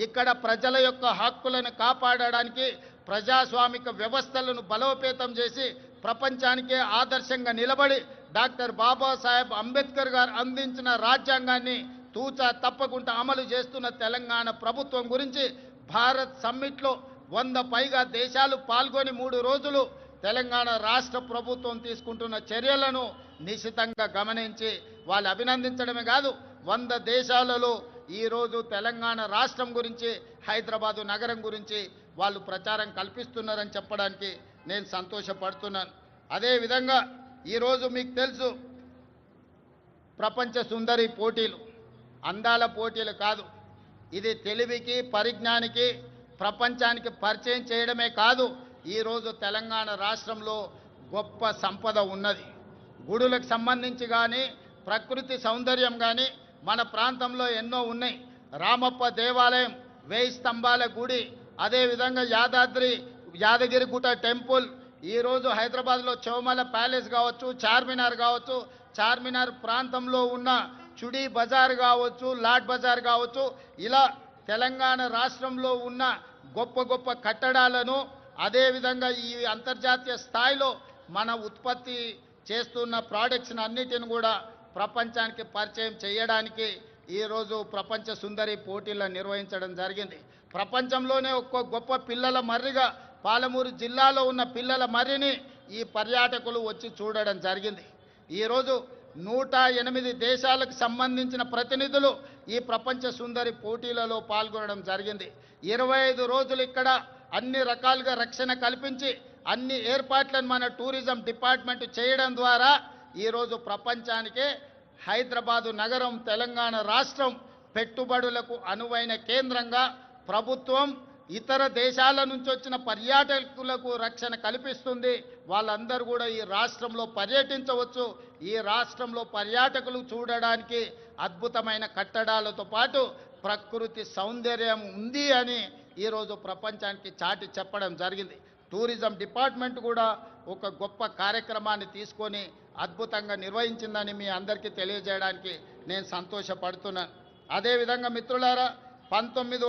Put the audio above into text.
ఇక్కడ ప్రజల యొక్క హక్కులను కాపాడడానికి ప్రజాస్వామిక వ్యవస్థలను బలోపేతం చేసి ప్రపంచానికే ఆదర్శంగా నిలబడి డాక్టర్ బాబాసాహెబ్ అంబేద్కర్ గారు అందించిన రాజ్యాంగాన్ని తూచా తప్పకుండా అమలు చేస్తున్న తెలంగాణ ప్రభుత్వం గురించి భారత్ సమ్మిట్లో 100 పైగా దేశాలు పాల్గొని 3 రోజులు తెలంగాణ రాష్ట్ర ప్రభుత్వం తీసుకుంటున్న చర్యలను నిశితంగా గమనించి వాళ్ళు అభినందించడమే కాదు 100 దేశాలలో ఈరోజు తెలంగాణ రాష్ట్రం గురించి హైదరాబాదు నగరం గురించి వాళ్ళు ప్రచారం కల్పిస్తున్నారని చెప్పడానికి నేను సంతోషపడుతున్నాను. అదేవిధంగా ఈరోజు మీకు తెలుసు ప్రపంచ సుందరి పోటీలు అందాల పోటీలు కాదు, ఇది తెలివికి పరిజ్ఞానికి ప్రపంచానికి పరిచయం చేయడమే కాదు. ఈరోజు తెలంగాణ రాష్ట్రంలో గొప్ప సంపద ఉన్నది. గుడులకు సంబంధించి కానీ ప్రకృతి సౌందర్యం కానీ మన ప్రాంతంలో ఎన్నో ఉన్నాయి. రామప్ప దేవాలయం, 1000 స్తంభాల గుడి, అదేవిధంగా యాదగిరిగుట్ట టెంపుల్, ఈరోజు హైదరాబాద్లో చౌమల ప్యాలెస్ కావచ్చు, చార్మినార్ కావచ్చు, చార్మినార్ ప్రాంతంలో ఉన్న చుడీ బజార్ కావచ్చు, లాడ్ బజార్ కావచ్చు, ఇలా తెలంగాణ రాష్ట్రంలో ఉన్న గొప్ప గొప్ప కట్టడాలను అదేవిధంగా ఈ అంతర్జాతీయ స్థాయిలో మన ఉత్పత్తి చేస్తున్న ప్రోడక్ట్స్ని అన్నిటిని కూడా ప్రపంచానికి పరిచయం చేయడానికి ఈరోజు ప్రపంచ సుందరి పోటీలను నిర్వహించడం జరిగింది. ప్రపంచంలోనే ఒక్క గొప్ప పిల్లల మర్రిగా పాలమూరు జిల్లాలో ఉన్న పిల్లల మర్రిని ఈ పర్యాటకులు వచ్చి చూడడం జరిగింది. ఈరోజు 108 దేశాలకు సంబంధించిన ప్రతినిధులు ఈ ప్రపంచ సుందరి పోటీలలో పాల్గొనడం జరిగింది. 25 రోజులు ఇక్కడ అన్ని రకాలుగా రక్షణ కల్పించి అన్ని ఏర్పాట్లను మన టూరిజం డిపార్ట్మెంట్ చేయడం ద్వారా ఈరోజు ప్రపంచానికే హైదరాబాదు నగరం తెలంగాణ రాష్ట్రం పెట్టుబడులకు అనువైన కేంద్రంగా ప్రభుత్వం ఇతర దేశాల నుంచి వచ్చిన పర్యాటకులకు రక్షణ కల్పిస్తుంది. వాళ్ళందరూ కూడా ఈ రాష్ట్రంలో పర్యటించవచ్చు. ఈ రాష్ట్రంలో పర్యాటకులు చూడడానికి అద్భుతమైన కట్టడాలతో పాటు ప్రకృతి సౌందర్యం ఉంది అని ఈరోజు ప్రపంచానికి చాటి చెప్పడం జరిగింది. టూరిజం డిపార్ట్మెంట్ కూడా ఒక గొప్ప కార్యక్రమాన్ని తీసుకొని అద్భుతంగా నిర్వహించిందని మీ అందరికీ తెలియజేయడానికి నేను సంతోషపడుతున్నాను. అదేవిధంగా మిత్రులారా 19